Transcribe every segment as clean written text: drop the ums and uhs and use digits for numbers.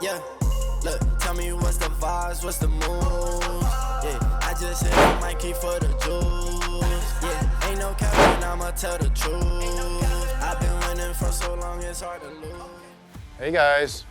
Yeah, look, tell me what's the vibes, what's the moves. Yeah, I just hit the mic for the juice. Yeah, ain't no cap, I'ma tell the truth. I've been winning for so long, it's hard to lose. Hey guys,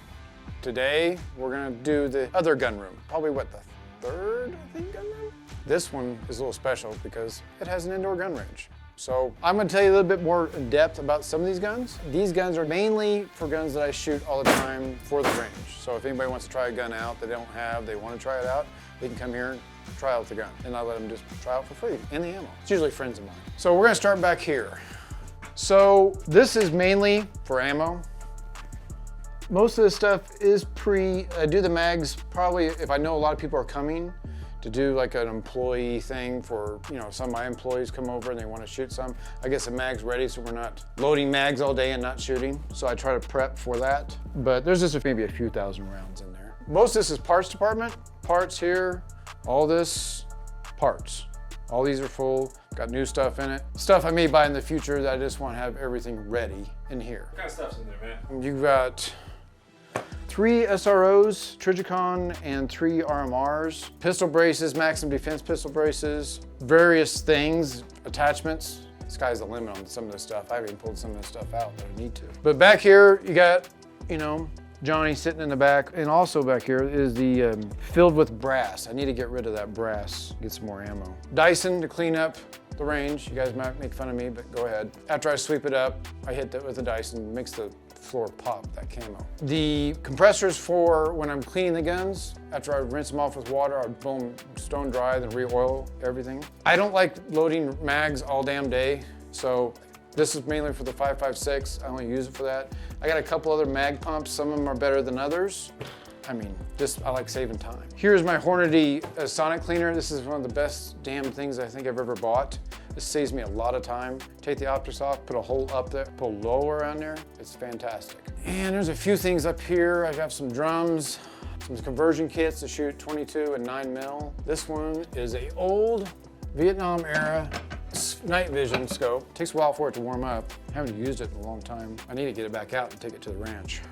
today we're gonna do the other gun room. Probably what, the third, I think, gun room? This one is a little special because it has an indoor gun range. So I'm gonna tell you a little bit more in depth about some of these guns. These guns are mainly for guns that I shoot all the time for the range. So if anybody wants to try a gun out they don't have, they wanna try it out, they can come here and try out the gun. And I let them just try out for free, and the ammo. It's usually friends of mine. So we're gonna start back here. So this is mainly for ammo. Most of this stuff is I do the mags probably if I know a lot of people are coming to do like an employee thing for, you know, some of my employees come over and they want to shoot some. I get some mags ready so we're not loading mags all day and not shooting. So I try to prep for that. But there's just maybe a few thousand rounds in there. Most of this is parts department. Parts here, all this, parts. All these are full, got new stuff in it. Stuff I may buy in the future that I just want to have everything ready in here. What kind of stuff's in there, man? You've got 3 SROs, Trigicon, and 3 RMRs, pistol braces, maximum defense pistol braces, various things, attachments. Sky's the limit on some of this stuff. I haven't even pulled some of this stuff out, but I need to. But back here, you got, you know, Johnny sitting in the back, and also back here is the filled with brass. I need to get rid of that brass, get some more ammo. Dyson to clean up the range. You guys might make fun of me, but go ahead. After I sweep it up, I hit that with the Dyson, makes the floor pop, that camo. The compressors for when I'm cleaning the guns, after I rinse them off with water, I blow them stone dry, then re-oil everything. I don't like loading mags all damn day, so this is mainly for the 5.56. I only use it for that. I got a couple other mag pumps. Some of them are better than others. I mean, I like saving time. Here's my Hornady sonic cleaner. This is one of the best damn things I think I've ever bought. This saves me a lot of time. Take the optics off, put a hole up there, put a lower on there. It's fantastic. And there's a few things up here. I got some drums, some conversion kits to shoot 22 and 9mm. This one is a old Vietnam era night vision scope. It takes a while for it to warm up. I haven't used it in a long time. I need to get it back out and take it to the ranch.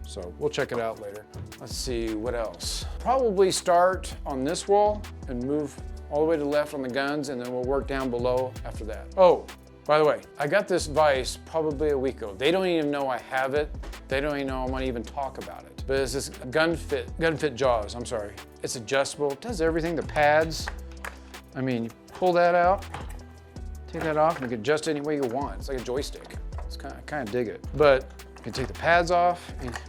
So we'll check it out later. Let's see, what else? Probably start on this wall and move all the way to the left on the guns, and then we'll work down below after that. Oh, by the way, I got this vise probably a week ago. They don't even know I have it. They don't even know I want to even talk about it. But it's this gun fit jaws, I'm sorry. It's adjustable, it does everything, the pads. I mean, you pull that out, take that off, and you can adjust it any way you want. It's like a joystick. I kind of dig it. But you can take the pads off and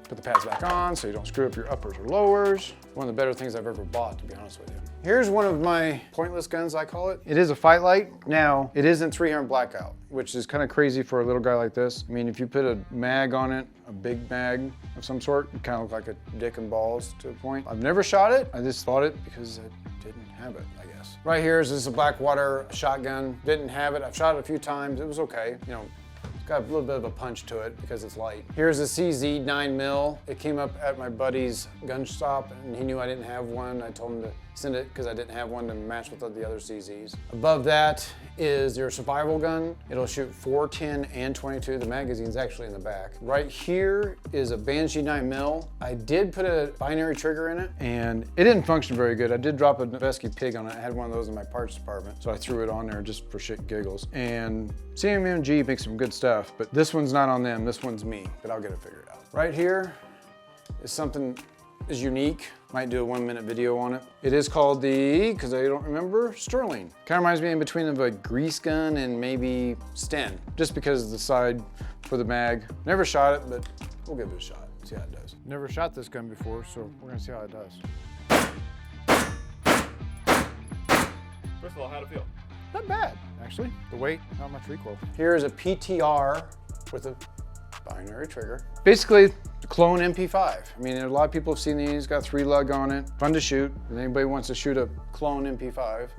put the pads back on so you don't screw up your uppers or lowers. One of the better things I've ever bought, to be honest with you. Here's one of my pointless guns, I call it. It is a fight light. Now, it isn't 300 blackout, which is kind of crazy for a little guy like this. I mean, if you put a mag on it, a big mag of some sort, it kind of look like a dick and balls to a point. I've never shot it. I just thought it because I didn't have it, I guess. Right here is a Blackwater shotgun. Didn't have it. I've shot it a few times. It was okay. You know, got a little bit of a punch to it because it's light. Here's a CZ 9mm. It came up at my buddy's gun shop and he knew I didn't have one. I told him to send it because I didn't have one to match with the other CZs. Above that is your survival gun. It'll shoot 4, 10, and 22. The magazine's actually in the back. Right here is a Banshee 9mm. I did put a binary trigger in it and it didn't function very good. I did drop a Noveski pig on it. I had one of those in my parts department, so I threw it on there just for shit and giggles. And CMMG makes some good stuff, but this one's not on them, this one's me, but I'll get it figured out. Right here is something is unique. Might do a 1-minute video on it. It is called the, because I don't remember, Sterling. Kind of reminds me in between of a grease gun and maybe Sten, just because of the side for the mag. Never shot it, but we'll give it a shot, see how it does. Never shot this gun before, so we're gonna see how it does. First of all, how'd it feel? Not bad, actually. The weight, not much recoil. Here is a PTR with a binary trigger. Basically, the clone MP5. I mean, a lot of people have seen these, got 3 lug on it. Fun to shoot. If anybody wants to shoot a clone MP5,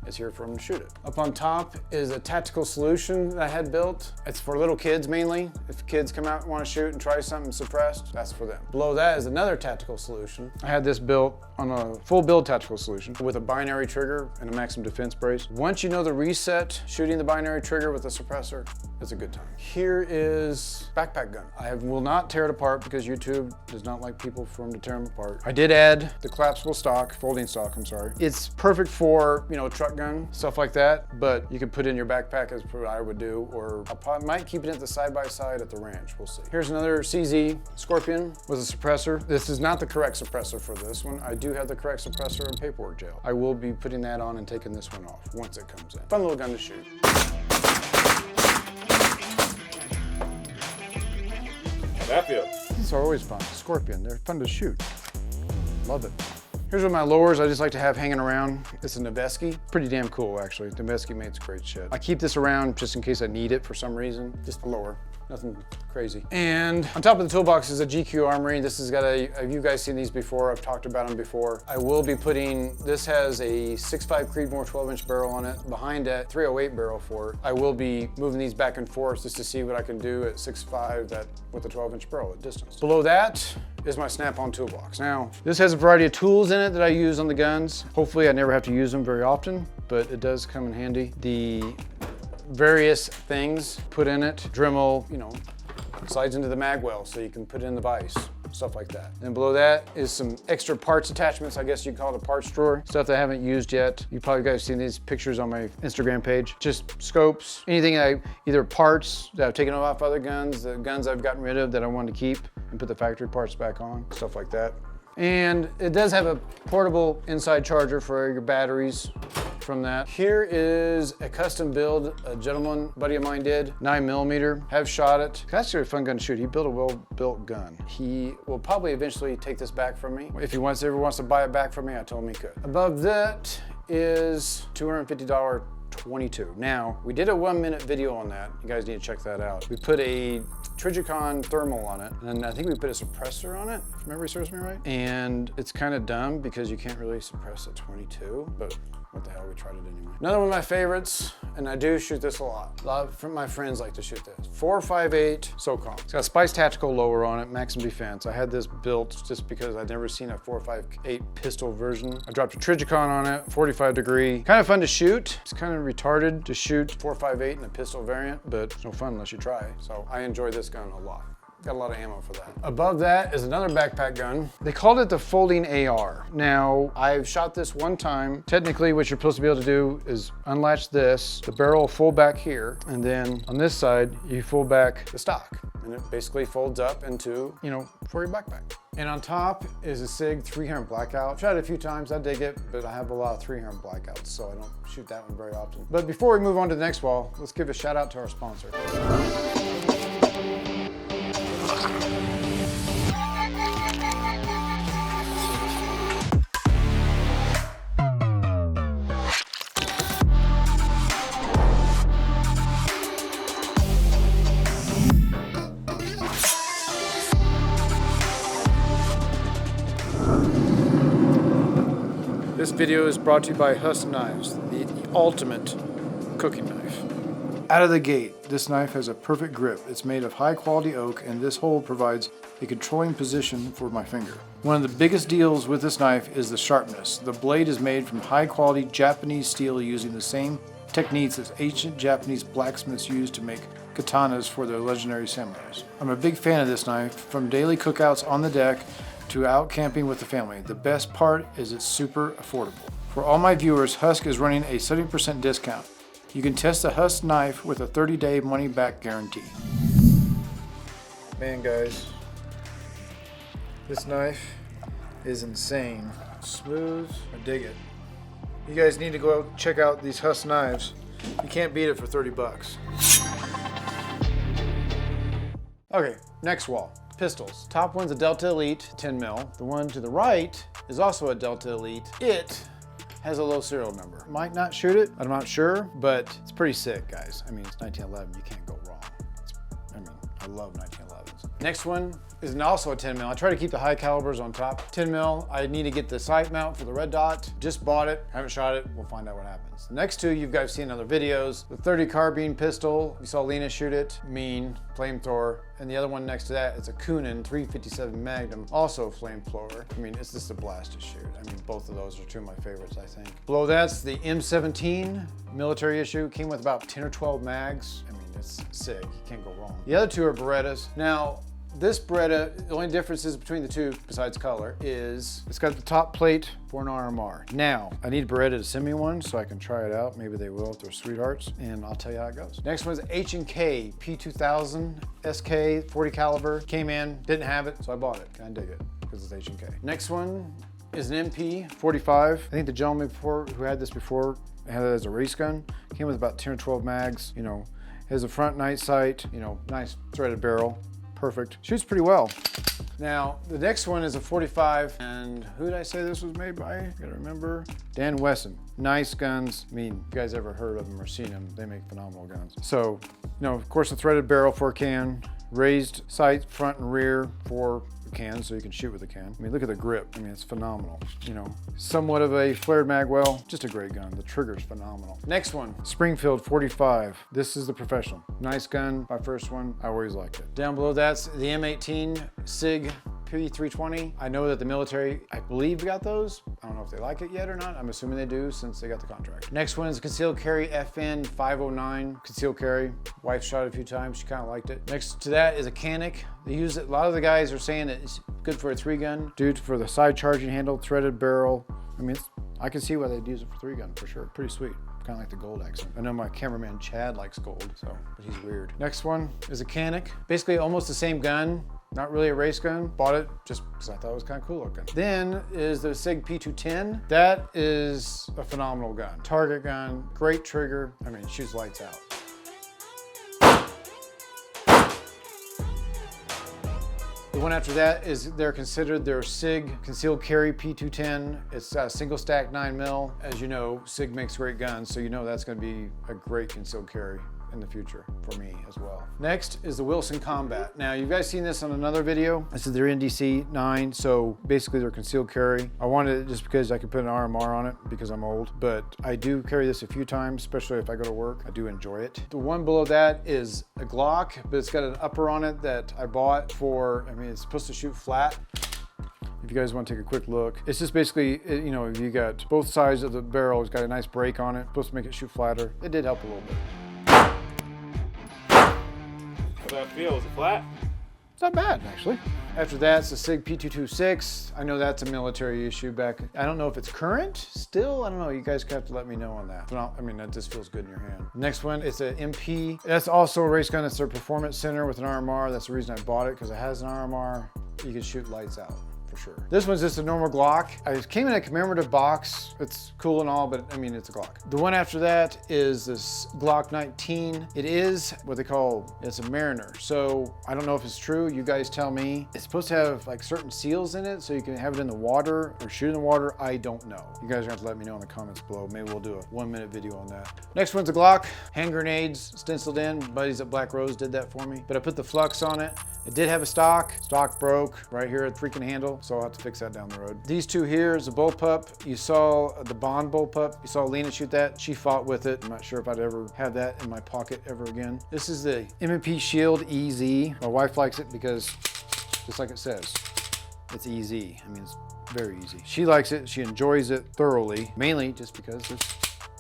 it's here for them to shoot it. Up on top is a tactical solution that I had built. It's for little kids mainly. If kids come out and want to shoot and try something suppressed, that's for them. Below that is another tactical solution. I had this built on a full build tactical solution with a binary trigger and a maximum defense brace. Once you know the reset, shooting the binary trigger with a suppressor, it's a good time. Here is backpack gun. I will not tear it apart because YouTube does not like people for them to tear them apart. I did add the collapsible stock, folding stock, I'm sorry. It's perfect for, you know, truck gun, stuff like that, but you can put it in your backpack as what I would do, or I might keep it at the side-by-side at the ranch, we'll see. Here's another CZ Scorpion with a suppressor. This is not the correct suppressor for this one. I do have the correct suppressor and paperwork jail. I will be putting that on and taking this one off once it comes in. Fun little gun to shoot. That feels. These are always fun. Scorpion, they're fun to shoot. Love it. Here's one of my lowers I just like to have hanging around. It's a Noveski. Pretty damn cool, actually. Noveski makes great shit. I keep this around just in case I need it for some reason. Just a lower. Nothing crazy. And on top of the toolbox is a GQ Armory. This has got have you guys seen these before? I've talked about them before. I will be putting, this has a 6.5 Creedmoor 12-inch barrel on it. Behind that, 308 barrel for it. I will be moving these back and forth just to see what I can do at 6.5 with a 12-inch barrel at distance. Below that is my snap-on toolbox. Now, this has a variety of tools in it that I use on the guns. Hopefully I never have to use them very often, but it does come in handy. The various things put in it, Dremel, you know, slides into the mag well so you can put it in the vise, stuff like that. And below that is some extra parts attachments, I guess you'd call it a parts drawer, stuff that I haven't used yet. You probably guys seen these pictures on my Instagram page. Just scopes, anything either parts that I've taken off other guns, the guns I've gotten rid of that I wanted to keep and put the factory parts back on, stuff like that. And it does have a portable inside charger for your batteries from that. Here is a custom build a gentleman, buddy of mine did, 9mm, have shot it. That's actually a fun gun to shoot. He built a well-built gun. He will probably eventually take this back from me. If he ever wants to buy it back from me, I told him he could. Above that is $250 22. Now, we did a 1-minute video on that. You guys need to check that out. We put a Trijicon thermal on it, and I think we put a suppressor on it, if memory serves me right. And it's kind of dumb because you can't really suppress at 22, but what the hell, we tried it anyway. Another one of my favorites, and I do shoot this a lot. A lot of my friends like to shoot this. 458 SOCOM. It's got a Spice Tactical lower on it, Maximum Defense. I had this built just because I'd never seen a 458 pistol version. I dropped a Trijicon on it, 45 degree. Kind of fun to shoot. It's kind of retarded to shoot 458 in a pistol variant, but it's no fun unless you try. So I enjoy this gun a lot. Got a lot of ammo for that. Above that is another backpack gun. They called it the folding AR. Now, I've shot this one time. Technically, what you're supposed to be able to do is unlatch this, the barrel will fold back here, and then on this side, you fold back the stock. And it basically folds up into, you know, for your backpack. And on top is a SIG 300 Blackout. I've shot it a few times, I dig it, but I have a lot of 300 Blackouts, so I don't shoot that one very often. But before we move on to the next wall, let's give a shout out to our sponsor. This video is brought to you by Huss Knives, the ultimate cooking knife. Out of the gate, this knife has a perfect grip. It's made of high quality oak, and this hole provides a controlling position for my finger. One of the biggest deals with this knife is the sharpness. The blade is made from high quality Japanese steel using the same techniques as ancient Japanese blacksmiths used to make katanas for their legendary samurais. I'm a big fan of this knife, from daily cookouts on the deck to out camping with the family. The best part is it's super affordable. For all my viewers, Husk is running a 70% discount. You can test the Husk knife with a 30-day money-back guarantee. Man, guys, this knife is insane. Smooth, I dig it. You guys need to go out check out these Husk knives. You can't beat it for 30 bucks. Okay, next wall. Pistols. Top one's a Delta Elite 10mm. The one to the right is also a Delta Elite. It has a low serial number. Might not shoot it, I'm not sure, but it's pretty sick, guys. I mean, it's 1911, you can't go wrong. I love 1911s. Next one is also a 10mm. I try to keep the high calibers on top. 10mm, I need to get the sight mount for the red dot. Just bought it, haven't shot it, we'll find out what happens. The next two you guys seen in other videos. The 30 carbine pistol, you saw Lena shoot it, mean, flamethrower. And the other one next to that is a Kunin 357 Magnum, also flamethrower. I mean, it's just a blast to shoot. I mean, both of those are two of my favorites, I think. Below that's the M17 military issue. Came with about 10 or 12 mags. I mean, it's sick. You can't go wrong. The other two are Berettas. Now, this Beretta, the only differences between the two, besides color, is it's got the top plate for an RMR. Now, I need Beretta to send me one so I can try it out. Maybe they will if they're sweethearts, and I'll tell you how it goes. Next one's H&K P2000 SK 40 caliber. Came in, didn't have it, so I bought it. Kinda dig it, because it's H&K. Next one is an MP 45. I think the gentleman before who had this before had it as a race gun. Came with about 10 or 12 mags, you know. Has a front night sight, you know, nice threaded barrel. Perfect. Shoots pretty well. Now, the next one is a 45, and who did I say this was made by? I gotta remember. Dan Wesson. Nice guns. I mean, if you guys ever heard of them or seen them, they make phenomenal guns. So, you know, of course, a threaded barrel for a can, raised sight front and rear for a can, so you can shoot with a can. I mean, look at the grip. I mean, it's phenomenal. You know, somewhat of a flared mag well, just a great gun. The trigger's phenomenal. Next one, Springfield 45. This is the professional. Nice gun, my first one. I always liked it. Down below that's the M18 SIG P320. I know that the military, I believe, got those. I don't know if they like it yet or not. I'm assuming they do since they got the contract. Next one is concealed carry FN 509 concealed carry. Wife shot it a few times. She kind of liked it. Next to that is a Canic. They use it. A lot of the guys are saying that it's good for a 3-gun. Dude, for the side charging handle, threaded barrel. I mean, I can see why they'd use it for 3-gun for sure. Pretty sweet. Kind of like the gold accent. I know my cameraman Chad likes gold, so, but he's weird. Next one is a Canic. Basically almost the same gun. Not really a race gun. Bought it just because I thought it was kind of cool looking. Then is the SIG P210. That is a phenomenal gun. Target gun, great trigger. I mean, it shoots lights out. The one after that is they're considered their SIG concealed carry P210. It's a single stack 9mm. As you know, SIG makes great guns, so you know that's going to be a great concealed carry in the future for me as well. Next is the Wilson Combat. Now, you guys seen this on another video. This is their NDC 9, so basically they're concealed carry. I wanted it just because I could put an RMR on it because I'm old, but I do carry this a few times, especially if I go to work. I do enjoy it. The one below that is a Glock, but it's got an upper on it that I bought for, I mean, it's supposed to shoot flat. If you guys want to take a quick look, it's just basically, you know, you got both sides of the barrel. It's got a nice break on it, supposed to make it shoot flatter. It did help a little bit. How that feel? Is it flat? It's not bad, actually. After that, it's the SIG P226. I know that's a military issue back. I don't know if it's current still. I don't know. You guys have to let me know on that. I mean, that just feels good in your hand. Next one, it's an MP. That's also a race gun. It's their performance center with an RMR. That's the reason I bought it, because it has an RMR. You can shoot lights out. For sure. This one's just a normal Glock. It came in a commemorative box. It's cool and all, but I mean, it's a Glock. The one after that is this Glock 19. It is what they call, it's a Mariner. So I don't know if it's true. You guys tell me. It's supposed to have like certain seals in it so you can have it in the water or shoot in the water. I don't know. You guys are gonna have to let me know in the comments below. Maybe we'll do a 1-minute video on that. Next one's a Glock. Hand grenades stenciled in. Buddies at Black Rose did that for me. But I put the flux on it. It did have a stock. Stock broke right here at the freaking handle, so I'll have to fix that down the road. These two here is a bullpup. You saw the Bond bullpup. You saw Lena shoot that. She fought with it. I'm not sure if I'd ever have that in my pocket ever again. This is the M&P Shield EZ. My wife likes it because, just like it says, it's easy. I mean, it's very easy. She likes it. She enjoys it thoroughly, mainly just because it's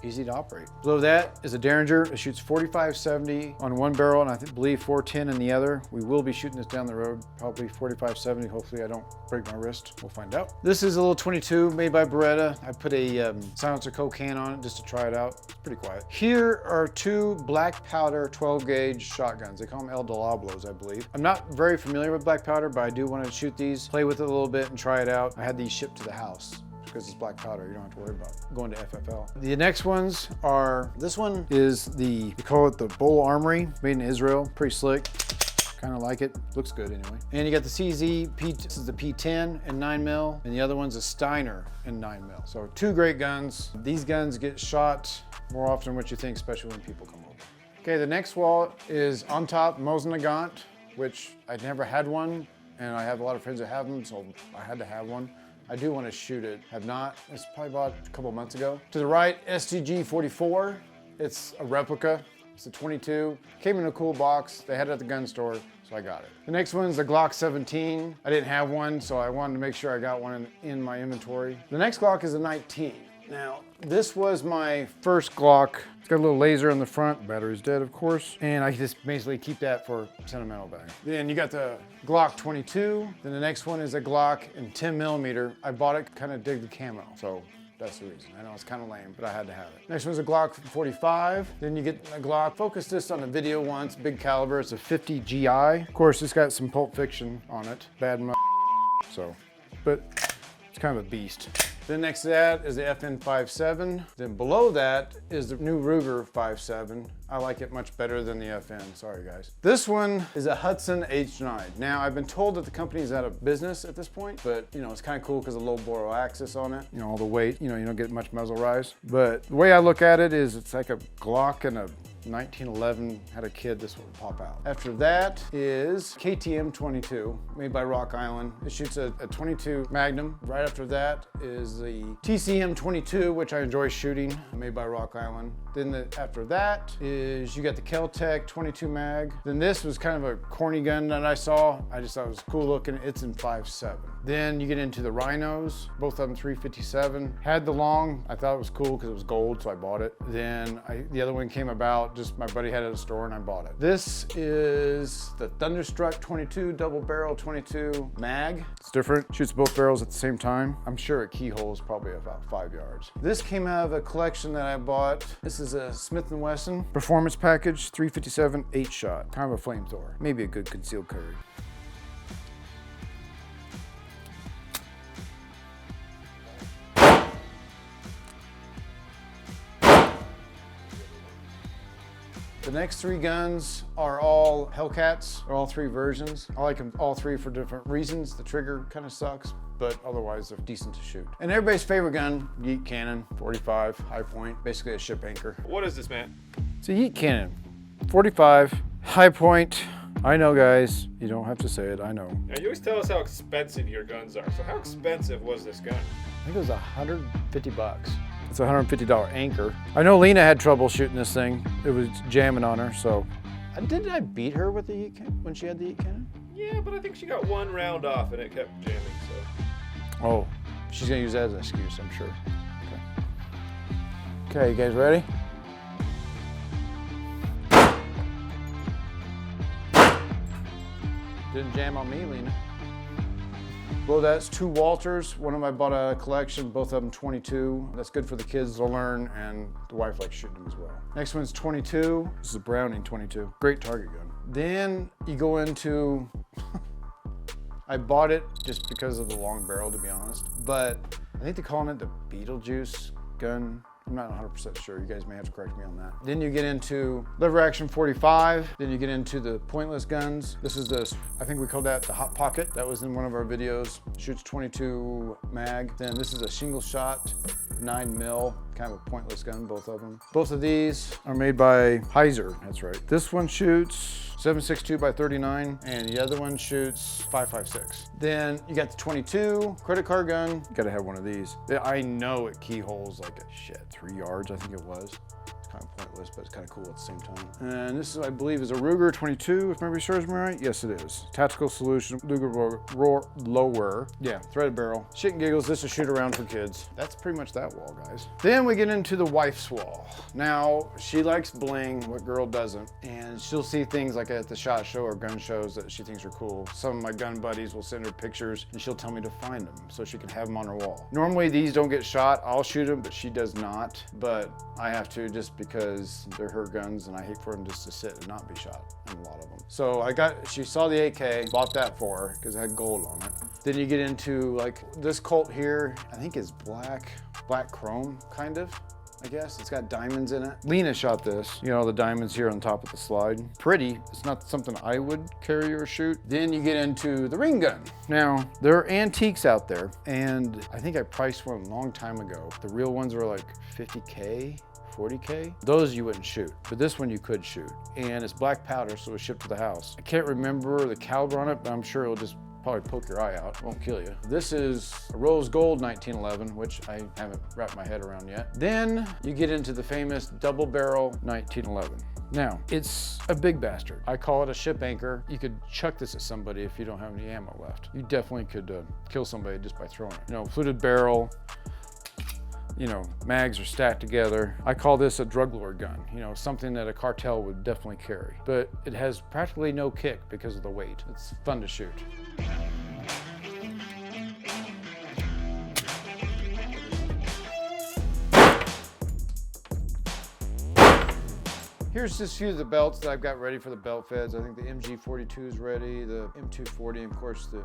easy to operate. Below that is a Derringer. It shoots 45-70 on one barrel and I believe 410 in the other. We will be shooting this down the road, probably 45-70. Hopefully I don't break my wrist. We'll find out. This is a little 22 made by Beretta. I put a silencer Coke can on it just to try it out. It's pretty quiet. Here are two black powder 12 gauge shotguns. They call them El Diablos, I believe. I'm not very familiar with black powder, but I do want to shoot these, play with it a little bit and try it out. I had these shipped to the house. Because it's black powder, you don't have to worry about going to FFL. The next ones are, this one is they call it the Bull Armory, made in Israel, pretty slick. Kind of like it, looks good anyway. And you got the CZ, this is the P10 and 9mm, and the other one's a Steiner and 9mm. So two great guns. These guns get shot more often than what you think, especially when people come over. Okay, the next wall is on top Mosin Nagant, which I'd never had one, and I have a lot of friends that have them, so I had to have one. I do want to shoot it. Have not. It's probably bought a couple months ago. To the right, STG 44. It's a replica. It's a 22. Came in a cool box. They had it at the gun store, so I got it. The next one's the Glock 17. I didn't have one, so I wanted to make sure I got one in my inventory. The next Glock is a 19. Now, this was my first Glock. It's got a little laser on the front. Battery's dead, of course. And I just basically keep that for sentimental value. Then you got the Glock 22. Then the next one is a Glock in 10 millimeter. I bought it, kind of dig the camo. So that's the reason. I know it's kind of lame, but I had to have it. Next one's a Glock 45. Then you get a Glock. Focused this on a video once, big caliber. It's a 50 GI. Of course, it's got some Pulp Fiction on it. Bad so, but it's kind of a beast. Then next to that is the FN 5.7. Then below that is the new Ruger 5.7. I like it much better than the FN, sorry guys. This one is a Hudson H9. Now I've been told that the company is out of business at this point, but you know, it's kind of cool because of the low bore axis on it. You know, all the weight, you know, you don't get much muzzle rise. But the way I look at it is it's like a Glock and a 1911 had a kid, this would pop out. After that is KTM 22, made by Rock Island. It shoots a 22 Magnum. Right after that is the TCM 22, which I enjoy shooting, made by Rock Island. Then after that is you got the Kel-Tec 22 mag. Then this was kind of a corny gun that I saw. I just thought it was cool looking. It's in 5.7. Then you get into the Rhinos, both of them 357. Had the long, I thought it was cool because it was gold, so I bought it. Then the other one came about, just my buddy had it at a store and I bought it. This is the Thunderstruck 22, double barrel 22 mag. It's different, shoots both barrels at the same time. I'm sure it keyholes probably about 5 yards. This came out of a collection that I bought. This is a Smith & Wesson Performance Package 357 8-shot, kind of a flamethrower. Maybe a good concealed carry. The next three guns are all Hellcats. They're all three versions. I like them all three for different reasons. The trigger kind of sucks, but otherwise they're decent to shoot. And everybody's favorite gun, Yeet Cannon, 45, high point, basically a ship anchor. What is this, man? It's a Yeet Cannon, 45, high point. I know, guys, you don't have to say it, I know. Now, you always tell us how expensive your guns are. So how expensive was this gun? I think it was 150 bucks. It's a $150 anchor. I know Lena had trouble shooting this thing. It was jamming on her, so. Didn't I beat her with the Yeet Cannon when she had the Yeet Cannon? Yeah, but I think she got one round off and it kept jamming, so. Oh, she's gonna use that as an excuse, I'm sure. Okay, you guys ready? Didn't jam on me, Lena. Well, that's two Walters. One of them I bought a collection, both of them 22. That's good for the kids to learn, and the wife likes shooting them as well. Next one's 22. This is a Browning 22. Great target gun. Then you go into, I bought it just because of the long barrel, to be honest, but I think they're calling it the Beetlejuice gun. I'm not 100% sure. You guys may have to correct me on that. Then you get into lever action 45. Then you get into the pointless guns. This is the, I think we called that the Hot Pocket. That was in one of our videos. Shoots 22 mag. Then this is a single shot 9 mil, kind of a pointless gun, both of them. Both of these are made by Heiser, that's right. This one shoots 7.62 by 39, and the other one shoots 5.56. Then you got the 22 credit card gun. You gotta have one of these. I know it keyholes like a shit. 3 yards, I think it was. It's kind of pointless, but it's kind of cool at the same time. And this is, I believe, is a Ruger 22, if memory serves me right. Yes, it is. Tactical Solution, Luger Roar Lower. Yeah, threaded barrel. Shit and giggles, this is shoot around for kids. That's pretty much that wall, guys. Then we get into the wife's wall. Now, she likes bling, what girl doesn't? And she'll see things like at the SHOT Show or gun shows that she thinks are cool. Some of my gun buddies will send her pictures and she'll tell me to find them so she can have them on her wall. Normally these don't get shot, I'll shoot them, but she does not. But I have to just because they're her guns and I hate for them just to sit and not be shot in a lot of them. So she saw the AK, bought that for her because it had gold on it. Then you get into like this Colt here, I think is black chrome kind of. I guess it's got diamonds in it. Lena shot this, you know, the diamonds here on top of the slide. Pretty, it's not something I would carry or shoot. Then you get into the ring gun. Now, there are antiques out there, and I think I priced one a long time ago. The real ones were like 50K, 40K. Those you wouldn't shoot, but this one you could shoot. And it's black powder, so it was shipped to the house. I can't remember the caliber on it, but I'm sure it'll just probably poke your eye out, won't kill you. This is a rose gold 1911, which I haven't wrapped my head around yet. Then you get into the famous double barrel 1911. Now, it's a big bastard. I call it a ship anchor. You could chuck this at somebody if you don't have any ammo left. You definitely could kill somebody just by throwing it. You know, fluted barrel. you know, mags are stacked together. I call this a drug lord gun, you know, something that a cartel would definitely carry. But it has practically no kick because of the weight. It's fun to shoot. Here's just a few of the belts that I've got ready for the belt feds. I think the MG42 is ready, the M240, and of course the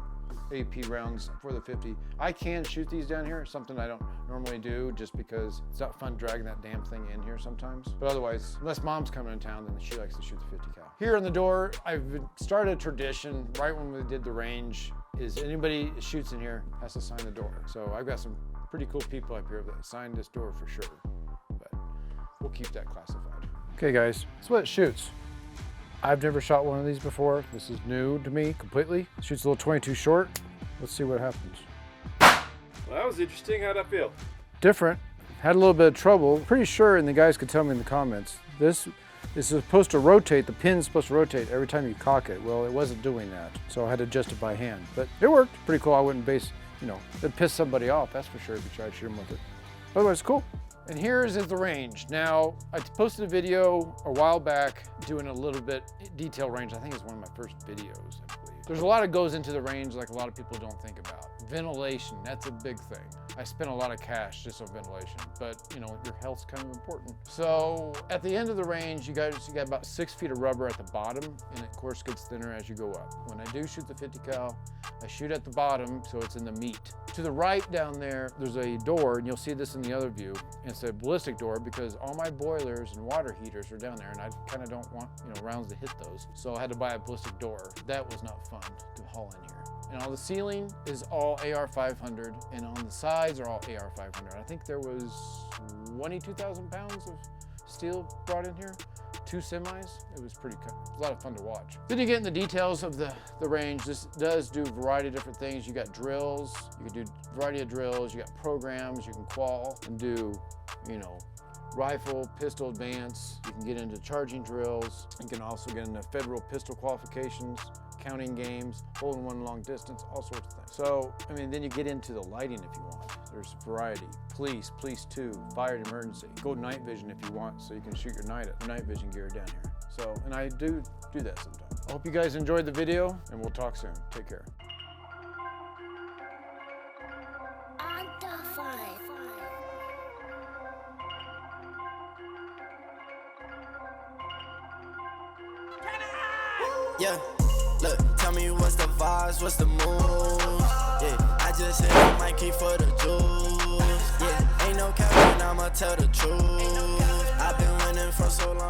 AP rounds for the 50. I can shoot these down here, something I don't normally do just because it's not fun dragging that damn thing in here sometimes. But otherwise, unless mom's coming in town, then she likes to shoot the 50 cal. Here on the door, I've started a tradition right when we did the range is anybody that shoots in here has to sign the door. So I've got some pretty cool people up here that signed this door for sure, but we'll keep that classified. Okay guys, that's what it shoots. I've never shot one of these before. This is new to me completely. Shoots a little 22 short. Let's see what happens. Well, that was interesting. How'd that feel? Different. Had a little bit of trouble. Pretty sure, and the guys could tell me in the comments, this is supposed to rotate, the pin's supposed to rotate every time you cock it. Well, it wasn't doing that, so I had to adjust it by hand. But it worked. Pretty cool. I wouldn't base, you know, it'd piss somebody off, that's for sure, if you tried to shoot them with it. Otherwise, cool. And here's the range. Now, I posted a video a while back doing a little bit detail range. I think it's one of my first videos, I believe. There's a lot that goes into the range like a lot of people don't think about. Ventilation, that's a big thing. I spent a lot of cash just on ventilation, but you know, your health's kind of important. So at the end of the range, you got about 6 feet of rubber at the bottom, and it of course gets thinner as you go up. When I do shoot the 50 cal, I shoot at the bottom, so it's in the meat. To the right down there, there's a door, and you'll see this in the other view. And it's a ballistic door because all my boilers and water heaters are down there, and I kind of don't want, you know, rounds to hit those. So I had to buy a ballistic door. That was not fun to haul in here. And all the ceiling is all AR-500, and on the sides are all AR-500. I think there was 22,000 pounds of steel brought in here. 2 semis. It was pretty cool. It was a lot of fun to watch. Then you get in the details of the range. This does do a variety of different things. You got drills. You can do a variety of drills. You got programs. You can qual and do, you know, rifle, pistol advance. You can get into charging drills. You can also get into federal pistol qualifications, counting games, holding one long distance, all sorts of things. So, I mean, then you get into the lighting if you want. There's variety. Police 2, fire and emergency. Go night vision if you want, so you can shoot your night vision gear down here. So, and I do that sometimes. I hope you guys enjoyed the video, and we'll talk soon. Take care. Yeah, look, tell me what's the vibes, what's the mood? Yeah, I just hit the Mikey for the juice. Yeah, ain't no cap, I'ma tell the truth. I've been winning for so long.